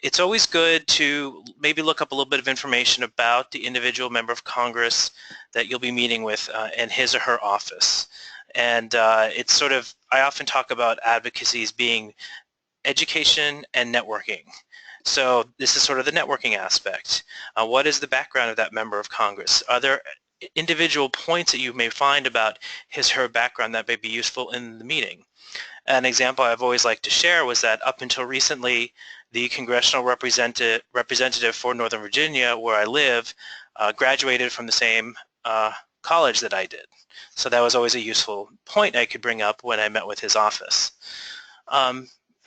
It's always good to maybe look up a little bit of information about the individual member of Congress that you'll be meeting with in his or her office. And it's sort of, I often talk about advocacy as being education and networking. So this is sort of the networking aspect. What is the background of that member of Congress? Are there individual points that you may find about his or her background that may be useful in the meeting? An example I've always liked to share was that up until recently, the congressional representative for Northern Virginia, where I live, graduated from the same college that I did. So that was always a useful point I could bring up when I met with his office.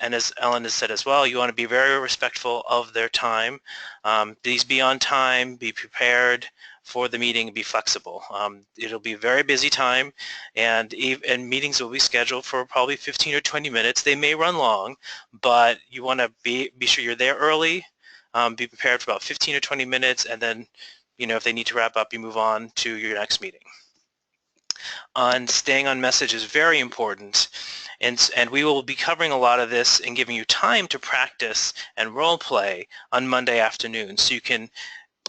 And as Ellen has said as well, you want to be very respectful of their time. Please be on time, be prepared for the meeting, be flexible. It'll be a very busy time, and meetings will be scheduled for probably 15 or 20 minutes. They may run long, but you want to be sure you're there early, be prepared for about 15 or 20 minutes, and then, if they need to wrap up, you move on to your next meeting. And staying on message is very important, and we will be covering a lot of this and giving you time to practice and role play on Monday afternoon, so you can,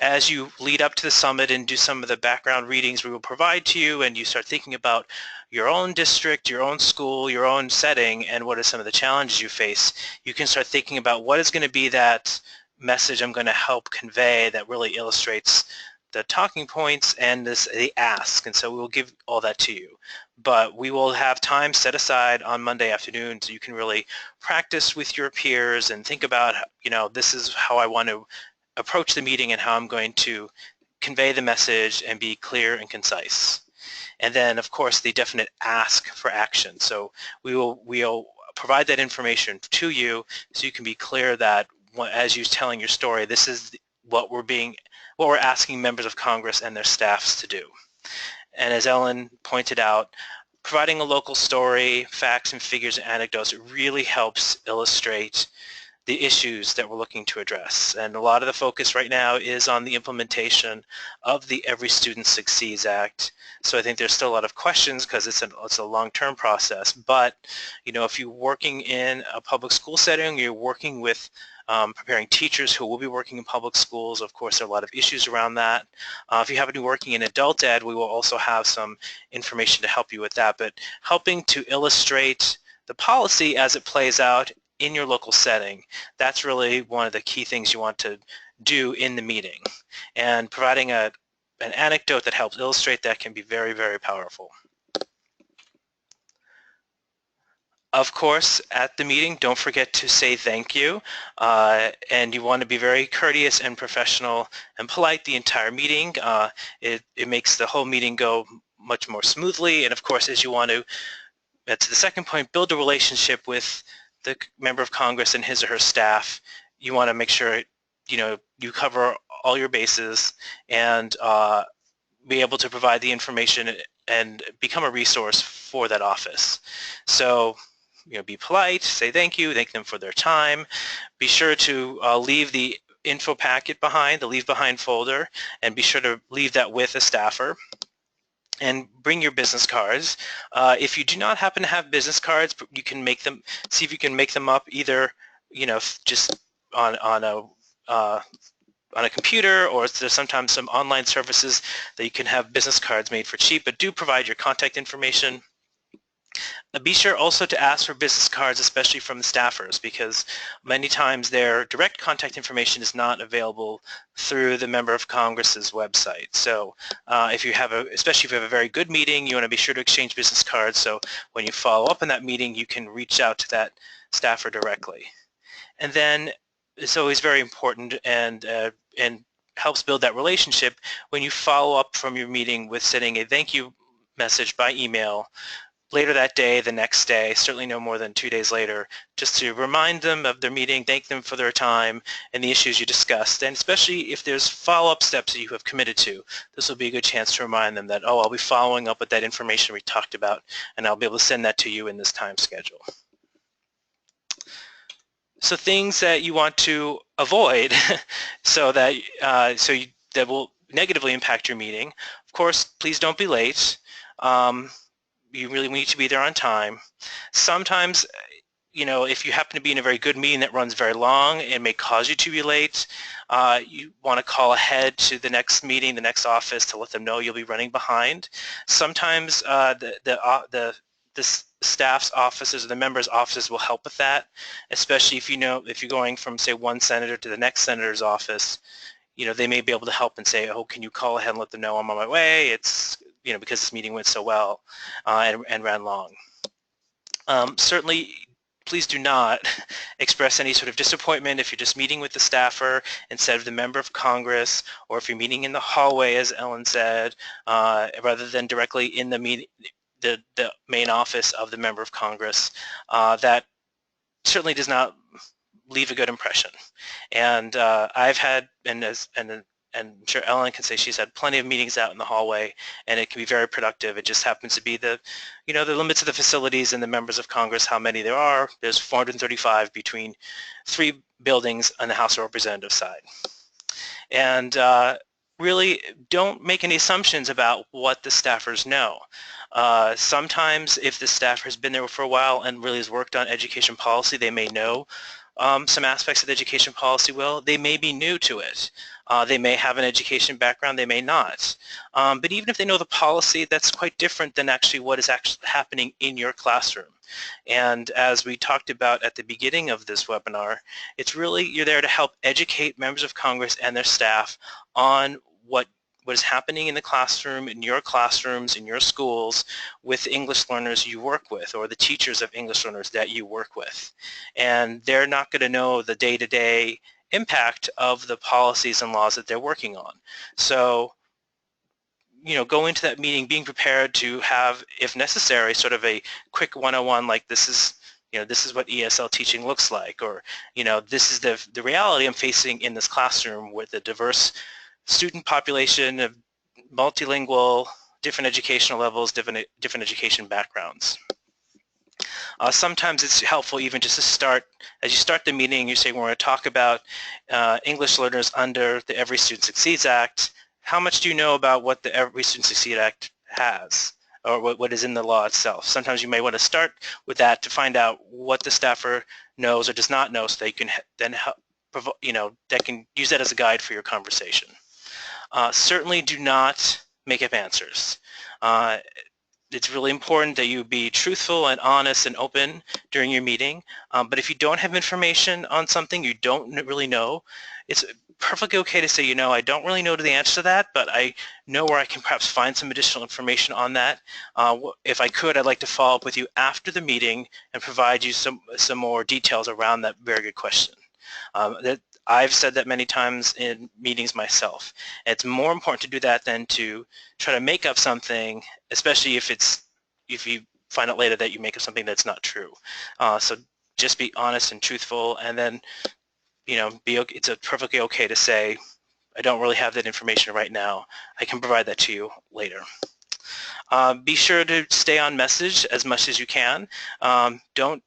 as you lead up to the summit and do some of the background readings we will provide to you, and you start thinking about your own district, your own school, your own setting, and what are some of the challenges you face, you can start thinking about what is going to be that message I'm going to help convey that really illustrates the talking points and the ask. And so we will give all that to you. But we will have time set aside on Monday afternoon so you can really practice with your peers and think about, this is how I want to approach the meeting and how I'm going to convey the message and be clear and concise. And then, of course, the definite ask for action. So we'll provide that information to you so you can be clear that as you're telling your story, this is what we're asking members of Congress and their staffs to do. And as Ellen pointed out, providing a local story, facts and figures and anecdotes, it really helps illustrate the issues that we're looking to address. And a lot of the focus right now is on the implementation of the Every Student Succeeds Act. So I think there's still a lot of questions because it's a long-term process. But if you're working in a public school setting, you're working with preparing teachers who will be working in public schools. Of course, there are a lot of issues around that. If you happen to be working in adult ed, we will also have some information to help you with that. But helping to illustrate the policy as it plays out in your local setting, that's really one of the key things you want to do in the meeting. And providing an anecdote that helps illustrate that can be very, very powerful. Of course, at the meeting, don't forget to say thank you, and you want to be very courteous and professional and polite the entire meeting. It makes the whole meeting go much more smoothly, and of course, as you want to the second point, build a relationship with the member of Congress and his or her staff. You want to make sure you cover all your bases and be able to provide the information and become a resource for that office. So, be polite, say thank them for their time. Be sure to leave the info packet behind, the leave behind folder, and be sure to leave that with a staffer. And bring your business cards. If you do not happen to have business cards, you can make them. See if you can make them up either, just on a computer, or there's sometimes some online services that you can have business cards made for cheap, but do provide your contact information. Be sure also to ask for business cards, especially from the staffers, because many times their direct contact information is not available through the Member of Congress's website. So if you have especially if you have a very good meeting, you want to be sure to exchange business cards, so when you follow up on that meeting, you can reach out to that staffer directly. And then it's always very important and helps build that relationship when you follow up from your meeting with sending a thank you message by email later that day, the next day, certainly no more than 2 days later, just to remind them of their meeting, thank them for their time and the issues you discussed. And especially if there's follow-up steps that you have committed to, this will be a good chance to remind them that, oh, I'll be following up with that information we talked about, and I'll be able to send that to you in this time schedule. So things that you want to avoid that will negatively impact your meeting. Of course, please don't be late. You really need to be there on time. Sometimes, if you happen to be in a very good meeting that runs very long, it may cause you to be late. You want to call ahead to the next meeting, the next office, to let them know you'll be running behind. Sometimes the staff's offices or the members' offices will help with that, especially if you're going from, say, one senator to the next senator's office. They may be able to help and say, oh, can you call ahead and let them know I'm on my way? It's because this meeting went so well and ran long. Certainly, please do not express any sort of disappointment if you're just meeting with the staffer instead of the member of Congress, or if you're meeting in the hallway, as Ellen said, rather than directly in the meeting, the main office of the member of Congress. That certainly does not leave a good impression. And I've had, and I'm sure Ellen can say she's had plenty of meetings out in the hallway, and it can be very productive. It just happens to be the limits of the facilities and the members of Congress, how many there are. There's 435 between 3 buildings on the House of Representatives side. And really don't make any assumptions about what the staffers know. Sometimes if the staffer has been there for a while and really has worked on education policy, they may know some aspects of the education policy well. They may be new to it. They may have an education background, they may not. But even if they know the policy, that's quite different than actually what is actually happening in your classroom. And as we talked about at the beginning of this webinar, it's really, you're there to help educate members of Congress and their staff on what is happening in the classroom, in your classrooms, in your schools, with English learners you work with, or the teachers of English learners that you work with. And they're not going to know the day-to-day impact of the policies and laws that they're working on. So, go into that meeting being prepared to have, if necessary, sort of a quick 101, like this is what ESL teaching looks like, or, this is the reality I'm facing in this classroom with a diverse student population of multilingual, different educational levels, different education backgrounds. Sometimes it's helpful even just to start, as you start the meeting, you say, we're going to talk about English learners under the Every Student Succeeds Act. How much do you know about what the Every Student Succeed Act has, or what is in the law itself? Sometimes you may want to start with that to find out what the staffer knows or does not know, so they can then help, that can use that as a guide for your conversation. Certainly do not make up answers. It's really important that you be truthful and honest and open during your meeting. But if you don't have information on something you don't really know, it's perfectly okay to say, I don't really know the answer to that, but I know where I can perhaps find some additional information on that. If I could, I'd like to follow up with you after the meeting and provide you some more details around that very good question. That I've said that many times in meetings myself. It's more important to do that than to try to make up something, especially if you find out later that you make up something that's not true. So just be honest and truthful, and then it's perfectly okay to say, I don't really have that information right now. I can provide that to you later. Be sure to stay on message as much as you can. Don't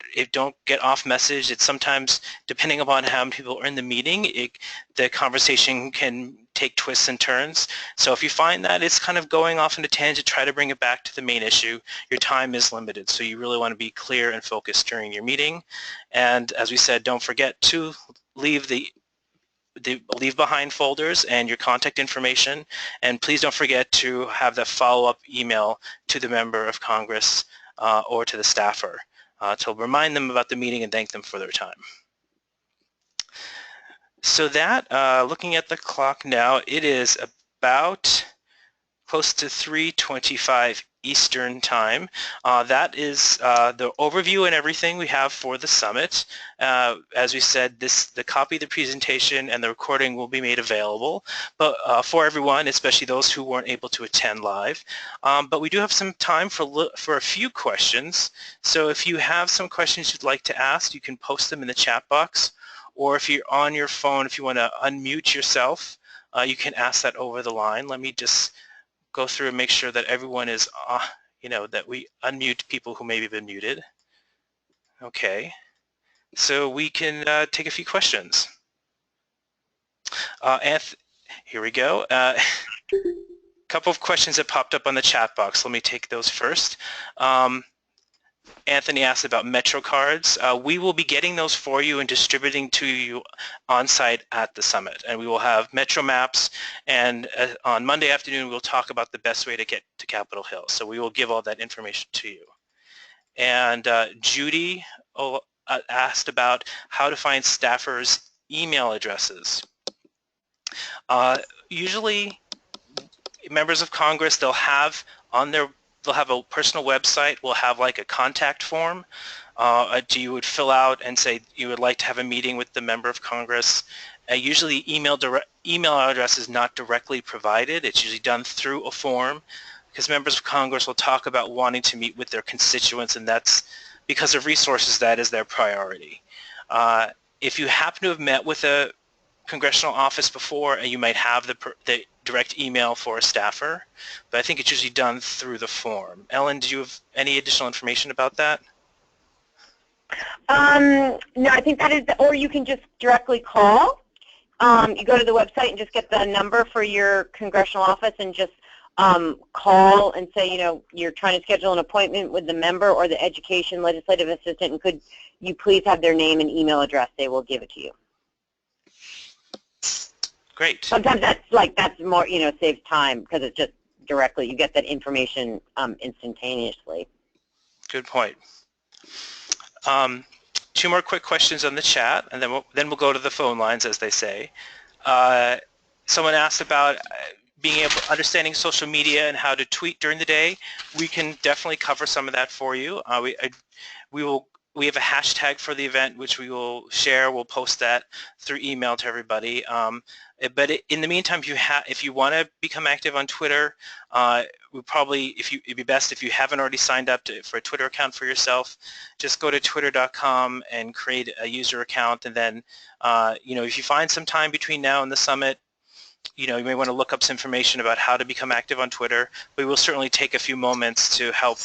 get off message. It's sometimes, depending upon how many people are in the meeting, the conversation can take twists and turns. So if you find that it's kind of going off in a tangent, try to bring it back to the main issue. Your time is limited, so you really want to be clear and focused during your meeting. And as we said, don't forget to leave leave behind folders and your contact information, and please don't forget to have that follow-up email to the member of Congress or to the staffer to remind them about the meeting and thank them for their time. So that, looking at the clock now, it is about close to 3:25 Eastern Time. That is the overview and everything we have for the summit. As we said, the copy of the presentation and the recording will be made available, but for everyone, especially those who weren't able to attend live. But we do have some time for a few questions. So if you have some questions you'd like to ask, you can post them in the chat box, or if you're on your phone, if you want to unmute yourself, you can ask that over the line. Let me just go through and make sure that everyone is, that we unmute people who may have been muted. Okay, so we can take a few questions. Here we go. A couple of questions that popped up on the chat box. Let me take those first. Anthony asked about Metro cards. We will be getting those for you and distributing to you on site at the summit. And we will have Metro maps, and on Monday afternoon we'll talk about the best way to get to Capitol Hill. So we will give all that information to you. And Judy asked about how to find staffers' email addresses. Usually members of Congress, they'll have a personal website, will have like a contact form. You would fill out and say you would like to have a meeting with the member of Congress. Usually email address is not directly provided. It's usually done through a form, because members of Congress will talk about wanting to meet with their constituents, and that's because of resources, that is their priority. If you happen to have met with a congressional office before, and you might have the direct email for a staffer, but I think it's usually done through the form. Ellen, do you have any additional information about that? No, I think that is, or you can just directly call. You go to the website and just get the number for your congressional office and just call and say, you're trying to schedule an appointment with the member or the education legislative assistant, and could you please have their name and email address? They will give it to you. Great. Sometimes that's more, saves time, because it's just directly, you get that information instantaneously. Good point. Two more quick questions on the chat, and then we'll go to the phone lines, as they say. Someone asked about understanding social media and how to tweet during the day. We can definitely cover some of that for you. We have a hashtag for the event, which we will share. We'll post that through email to everybody. But in the meantime, if you want to become active on Twitter, it'd be best if you haven't already signed up for a Twitter account for yourself. Just go to twitter.com and create a user account, and then if you find some time between now and the summit, you may want to look up some information about how to become active on Twitter. We will certainly take a few moments to help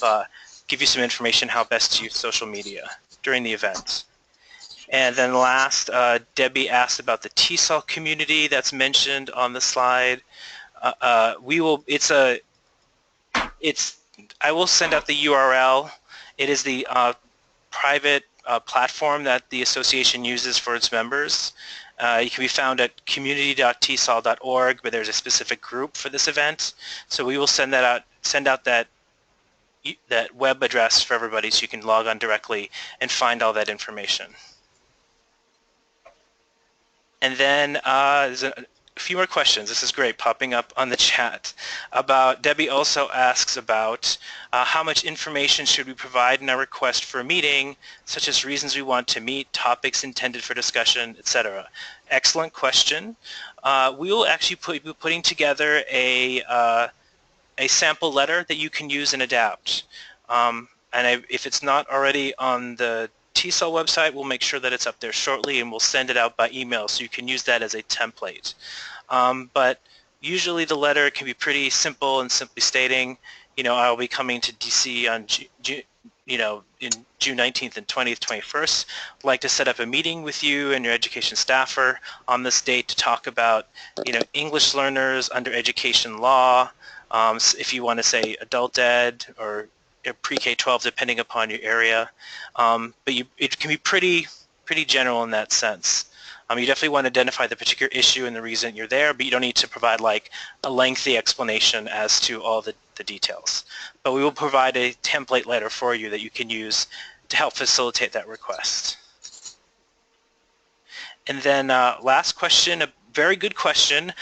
give you some information how best to use social media during the event. And then last, Debbie asked about the TESOL community that's mentioned on the slide. I will send out the URL. It is the private platform that the association uses for its members. It can be found at community.tesol.org, but there's a specific group for this event. So we will send out that web address for everybody, so you can log on directly and find all that information. And then there's a few more questions. This is great, popping up on the chat. Debbie also asks about how much information should we provide in our request for a meeting, such as reasons we want to meet, topics intended for discussion, etc. Excellent question. We will actually be putting together a sample letter that you can use and adapt. If it's not already on the TESOL website, we'll make sure that it's up there shortly, and we'll send it out by email so you can use that as a template. But usually the letter can be pretty simple and simply stating, I'll be coming to DC on in June 19th and 20th, 21st. I'd like to set up a meeting with you and your education staffer on this date to talk about, English learners under education law, if you want to say adult ed or pre-K-12, depending upon your area. But it can be pretty general in that sense. You definitely want to identify the particular issue and the reason you're there, but you don't need to provide like a lengthy explanation as to all the details. But we will provide a template letter for you that you can use to help facilitate that request. And then last question, a very good question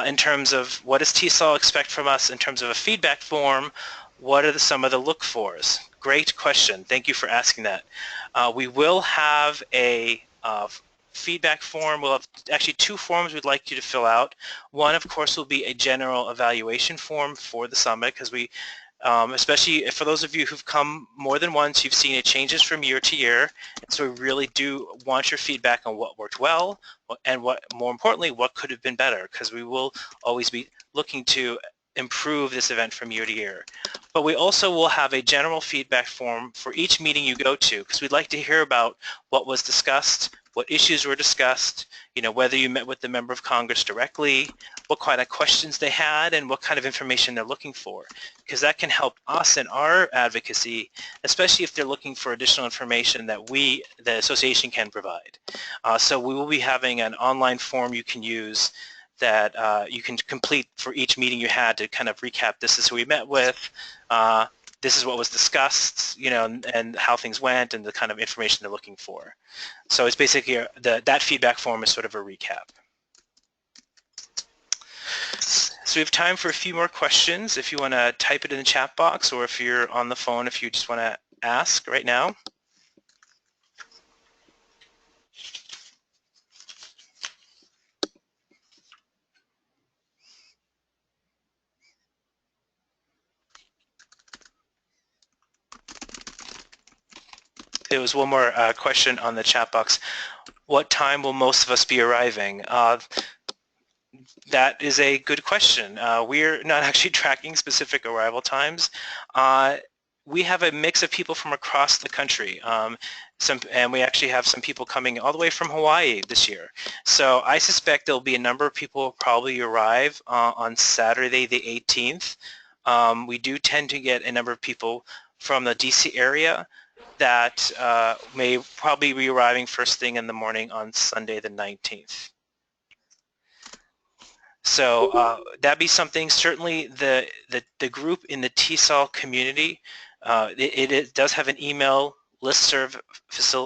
in terms of what does TESOL expect from us in terms of a feedback form. What are some of the look-fors? Great question. Thank you for asking that. We will have a feedback form. We'll have actually two forms we'd like you to fill out. One, of course, will be a general evaluation form for the summit, because we, especially for those of you who've come more than once, you've seen it changes from year to year. So we really do want your feedback on what worked well and what, more importantly, what could have been better, because we will always be looking to improve this event from year to year. But we also will have a general feedback form for each meeting you go to, because we'd like to hear about what was discussed, what issues were discussed, whether you met with the member of Congress directly, what kind of questions they had, and what kind of information they're looking for, because that can help us in our advocacy, especially if they're looking for additional information that we, the association, can provide. So we will be having an online form you can use that you can complete for each meeting you had to kind of recap, this is who we met with, this is what was discussed, and how things went, and the kind of information they're looking for. So it's basically that feedback form is sort of a recap. So we have time for a few more questions. If you want to type it in the chat box, or if you're on the phone, if you just want to ask right now. There was one more question on the chat box. What time will most of us be arriving? That is a good question. We're not actually tracking specific arrival times. We have a mix of people from across the country, and we actually have some people coming all the way from Hawaii this year. So I suspect there'll be a number of people who probably arrive on Saturday the 18th. We do tend to get a number of people from the DC area that may probably be arriving first thing in the morning on Sunday the 19th. So that'd be something. Certainly the group in the TESOL community, it does have an email listserv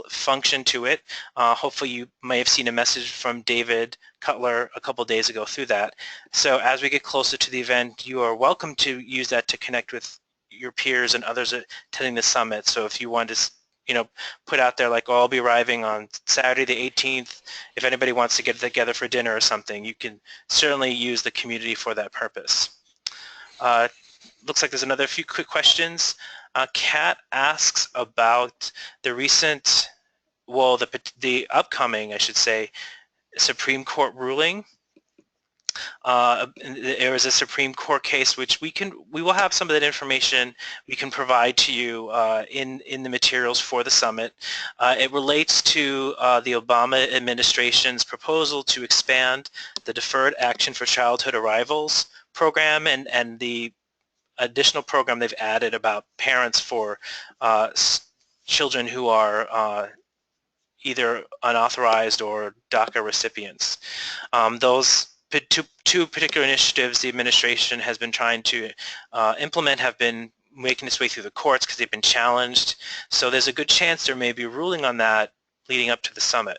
function to it. Hopefully you may have seen a message from David Cutler a couple days ago through that. So as we get closer to the event, you are welcome to use that to connect with your peers and others attending the summit. So if you want to put out there like, oh, I'll be arriving on Saturday the 18th. If anybody wants to get together for dinner or something, you can certainly use the community for that purpose. Looks like there's another few quick questions. Kat asks about the recent, well, the upcoming, I should say, Supreme Court ruling. There is a Supreme Court case which we will have some of that information we can provide to you in the materials for the summit. It relates to the Obama administration's proposal to expand the Deferred Action for Childhood Arrivals program and the additional program they've added about parents for children who are either unauthorized or DACA recipients. Those two particular initiatives the administration has been trying to implement have been making its way through the courts because they've been challenged. So there's a good chance there may be a ruling on that leading up to the summit.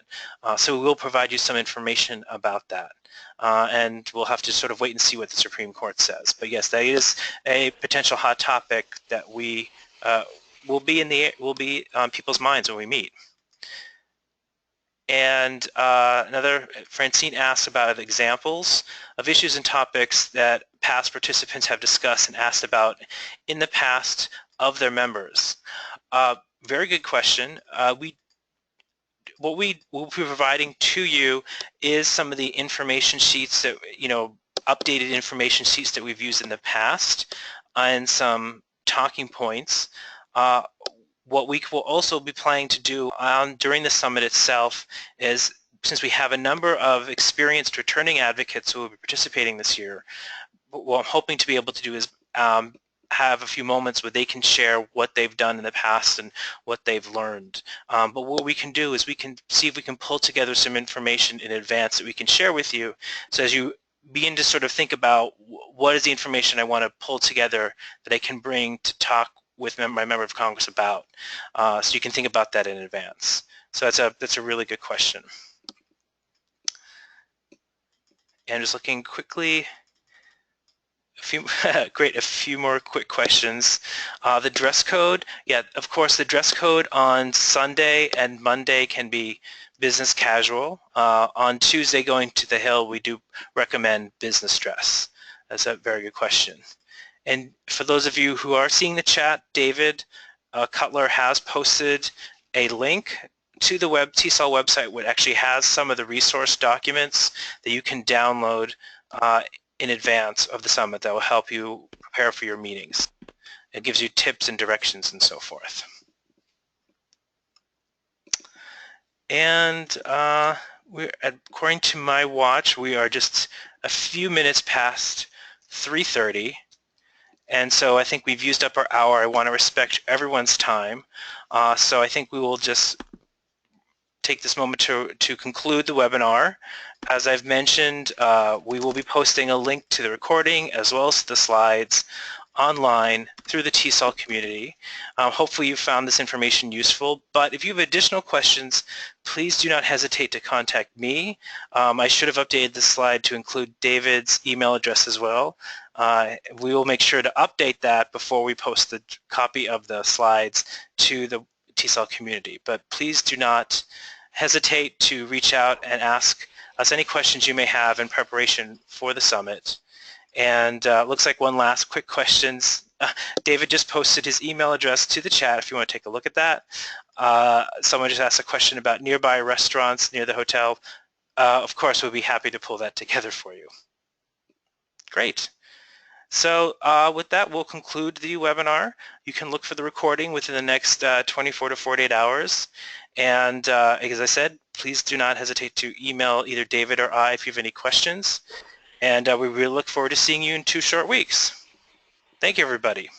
So we will provide you some information about that. And we'll have to sort of wait and see what the Supreme Court says. But yes, that is a potential hot topic that we will be on people's minds when we meet. And Francine asked about examples of issues and topics that past participants have discussed and asked about in the past of their members. Very good question. What we will be providing to you is some of the information sheets that, updated information sheets that we've used in the past and some talking points. What we will also be planning to do during the summit itself is, since we have a number of experienced returning advocates who will be participating this year, what I'm hoping to be able to do is have a few moments where they can share what they've done in the past and what they've learned. But what we can do is we can see if we can pull together some information in advance that we can share with you. So as you begin to sort of think about what is the information I want to pull together that I can bring to talk with my member of Congress about, so you can think about that in advance. So that's a really good question. And just looking quickly, a few more quick questions. The dress code, yeah, of course the dress code on Sunday and Monday can be business casual. On Tuesday going to the Hill, we do recommend business dress. That's a very good question. And for those of you who are seeing the chat, David Cutler has posted a link to the TESOL website, which actually has some of the resource documents that you can download in advance of the summit that will help you prepare for your meetings. It gives you tips and directions and so forth. And according to my watch, we are just a few minutes past 3:30. And so I think we've used up our hour. I want to respect everyone's time. So I think we will just take this moment to conclude the webinar. As I've mentioned, we will be posting a link to the recording as well as the slides online through the TESOL community. Hopefully you found this information useful, but if you have additional questions, please do not hesitate to contact me. I should have updated the slide to include David's email address as well. We will make sure to update that before we post the copy of the slides to the TESOL community, but please do not hesitate to reach out and ask us any questions you may have in preparation for the summit. And looks like one last quick questions. David just posted his email address to the chat if you want to take a look at that. Someone just asked a question about nearby restaurants near the hotel. Of course, we'll be happy to pull that together for you. Great. So with that, we'll conclude the webinar. You can look for the recording within the next 24 to 48 hours. And as I said, please do not hesitate to email either David or I if you have any questions. And we really look forward to seeing you in 2 short weeks. Thank you, everybody.